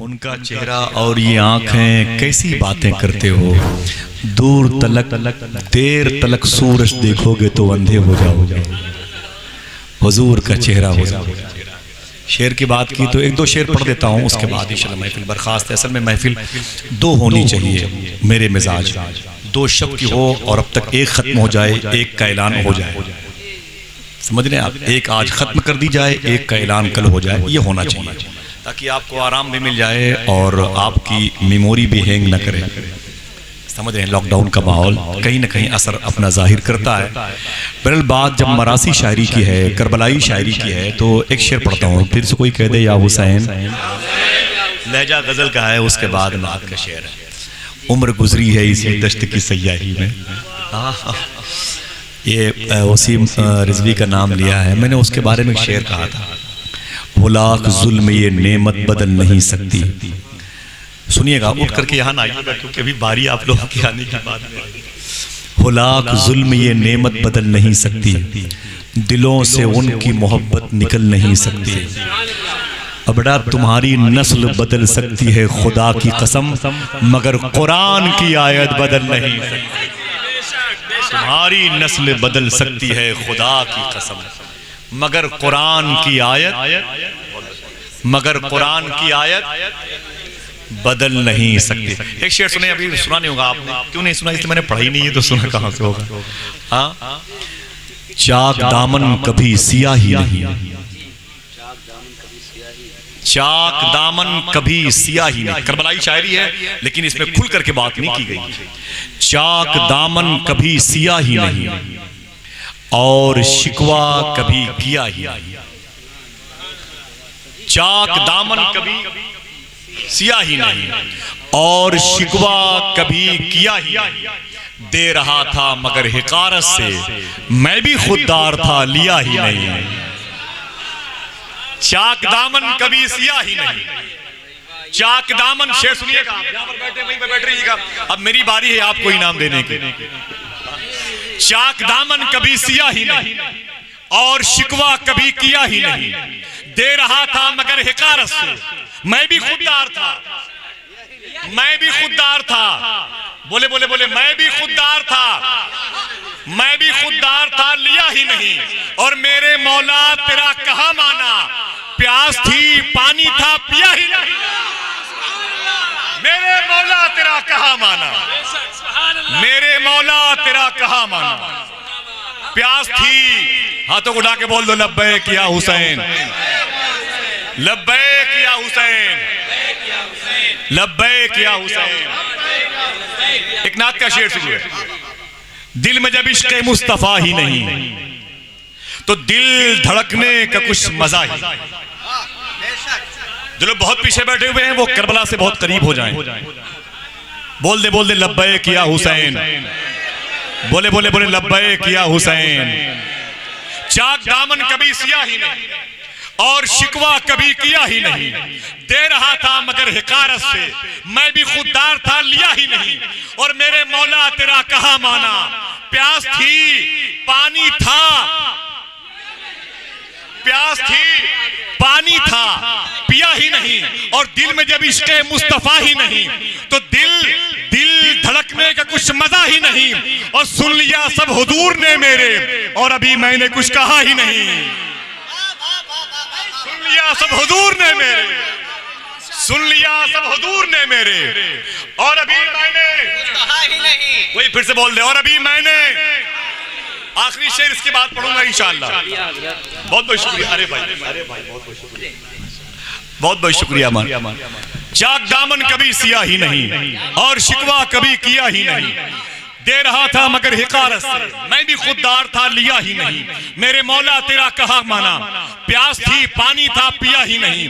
उनका चेहरा और ये आंखें कैसी बातें करते हो, दूर तलक देर तलक सूरज देखोगे तो अंधे हो जाओगे, हुजूर का चेहरा हो जाओगे। शेर की बात की तो एक दो शेर पढ़ देता हूँ, उसके बाद इंशाल्लाह महफिल बर्खास्त है। असल में महफिल दो होनी चाहिए, मेरे मिजाज दो शब्द की हो और अब तक एक ख़त्म हो जाए, एक का ऐलान हो जाए, समझ रहे हैं आप। एक आज ख़त्म कर दी जाए, एक का ऐलान कल हो जाए, ये होना चाहिए ताकि आपको आराम भी मिल जाए और आपकी मेमोरी भी हैंग न करे। समझ रहे हैं, लॉकडाउन का माहौल कहीं ना कहीं असर अपना जाहिर करता है। बहरहाल बात जब मरासी शायरी की है, करबलाई शायरी की है, तो एक शेर पढ़ता हूँ, फिर से कोई कह दे या हुसैन। लहजा गज़ल का है, उसके बाद नात का शेर है। उम्र गुजरी है इसी दश्त की सयाही में, ये वसीम रिजवी का नाम लिया है मैंने, उसके बारे में शेर कहा था, वो लाख जुल्म ये नेमत बदल नहीं सकती। सुनिएगा, उठ करके यहाँ ना आइएगा क्योंकि अभी बारी आप लोगों की आने की बात है। वो लाख जुल्म ये नेमत बदल नहीं सकती, दिलों से उनकी मोहब्बत निकल नहीं सकती। अबड़ा तुम्हारी नस्ल बदल सकती है खुदा की कसम, मगर कुरान की आयत बदल नहीं सकती। तुम्हारी नस्ल बदल सकती है खुदा की कसम, मगर कुरान की आयत बदल नहीं सकती। एक शेर सुने, अभी सुना नहीं होगा आपने, क्यों नहीं सुना? इसलिए मैंने पढ़ा ही नहीं है, तो सुना कहां से होगा। हाँ, चाक दामन कभी सियाही नहीं, चाक दामन कभी सियाही नहीं। करबलाई शायरी है लेकिन इसमें खुल करके बात नहीं की गई। चाक दामन कभी सियाही नहीं और शिकवा कभी किया ही नहीं। चाक दामन कभी सियाही नहीं और शिकवा कभी किया ही नहीं। दे रहा था मगर हिकारत से, मैं भी खुददार था लिया ही नहीं। चाक दामन कभी सियाही नहीं, चाक दामन। शेर सुनिएगा, आप यहां पर बैठे वहीं पर बैठ रहिएगा, अब मेरी बारी है आपको इनाम देने की। चाक दामन कभी सियाही नहीं और शिकवा कभी किया ही नहीं। दे रहा था मगर हिकारत से, मैं भी खुददार था, मैं भी खुददार था। बोले बोले बोले, मैं भी खुददार था, मैं भी खुददार था लिया ही नहीं। और मेरे मौला तेरा कहा माना, प्यास थी पानी था पिया ही नहीं। मेरे मौला तेरा कहा माना, मेरे मौला तेरा कहा माना। प्यास थी, हाथों को उठा के बोल दो लब्बैक या हुसैन, लब्बैक या हुसैन, लब्बैक या हुसैन। एक नात का शेर शुरू है। दिल में जब इश्क़ मुस्तफा ही नहीं तो दिल धड़कने का कुछ मजा ही। जो लोग बहुत पीछे बैठे हुए हैं वो करबला से बहुत करीब हो जाएं। बोल दे लब्बैक या हुसैन, बोले बोले बोले लब्बैक या हुसैन। चाक दामन कभी सियाही नहीं और शिकवा कभी किया ही नहीं। दे रहा था मगर हिकारत से, मैं भी खुददार था लिया ही नहीं। और मेरे मौला तेरा कहा माना, प्यास थी पानी था, प्यास थी पानी था पिया ही नहीं। और दिल में जब इश्क़ मुस्तफा ही नहीं तो दिल धड़कने का कुछ मजा ही नहीं। और सुन लिया सब हुजूर ने मेरे, और अभी मैंने कुछ कहा ही नहीं। सुन लिया सब हुजूर ने मेरे, सुन लिया सब हुजूर ने मेरे, और अभी मैंने कहा ही नहीं। वही फिर से बोल दे, और अभी मैंने। आखिरी शेर इसके बाद पढ़ूंगा इंशाअल्लाह। बहुत बहुत शुक्रिया। अरे भाई बहुत बहुत शुक्रिया, बहुत बहुत शुक्रिया। मान चाक दामन कभी सियाही नहीं और शिकवा कभी किया ही नहीं। दे रहा था मगर हिकारत से, मैं भी खुददार था लिया ही नहीं। मेरे मौला तेरा कहा माना, प्यास थी पानी था पिया ही नहीं।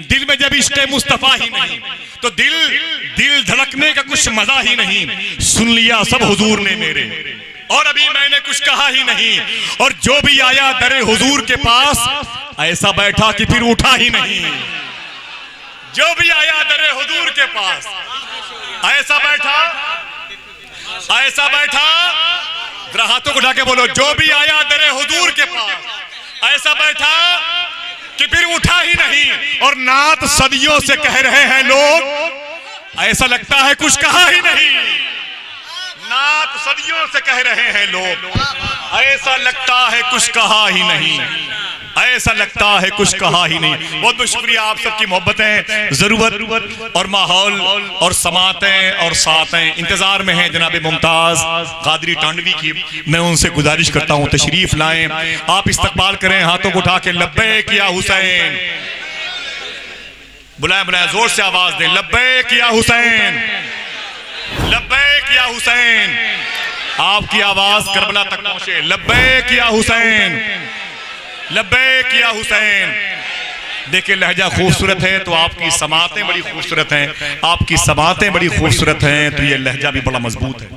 दिल में जब इश्क़ मुस्तफा ही नहीं तो दिल धड़कने का कुछ मजा ही नहीं। सुन लिया सब हुजूर ने मेरे, और अभी मैंने कुछ कहा ही नहीं। और जो भी आया दरे हुजूर के पास, ऐसा बैठा कि फिर उठा ही नहीं। जो भी आया दरे हुजूर के पास, ऐसा बैठा, ऐसा बैठा। जरा हाथों को उठा के बोलो, जो भी आया दरे हुजूर के पास, ऐसा बैठा कि फिर उठा ही नहीं और नात सदियों से कह रहे हैं लोग, ऐसा लगता है कुछ कहा ही नहीं। नात सदियों से कह रहे हैं लोग, ऐसा लगता है कुछ कहा ही नहीं, ऐसा लगता है कुछ कहा ही नहीं। बहुत बहुत शुक्रिया आप सबकी मोहब्बतें, जरूरत और माहौल और समातें और सातें इंतजार में हैं जनाब मुमताज कादरी टांडवी की। मैं उनसे गुजारिश करता हूं तशरीफ लाएं, आप इस्तकबाल करें, हाथों को उठा के लब्बैक या हुसैन, बुलाएं बुलाएं, जोर से आवाज दें, लब्बैक या हुसैन, लब्बैक या हुसैन। आपकी आवाज करबला तक पहुंचे, लब्बैक या हुसैन, लब्बैक या हुसैन। देखिए लहजा खूबसूरत है तो आपकी समातें बड़ी खूबसूरत हैं, आपकी समातें बड़ी खूबसूरत हैं तो ये लहजा भी बड़ा मजबूत है।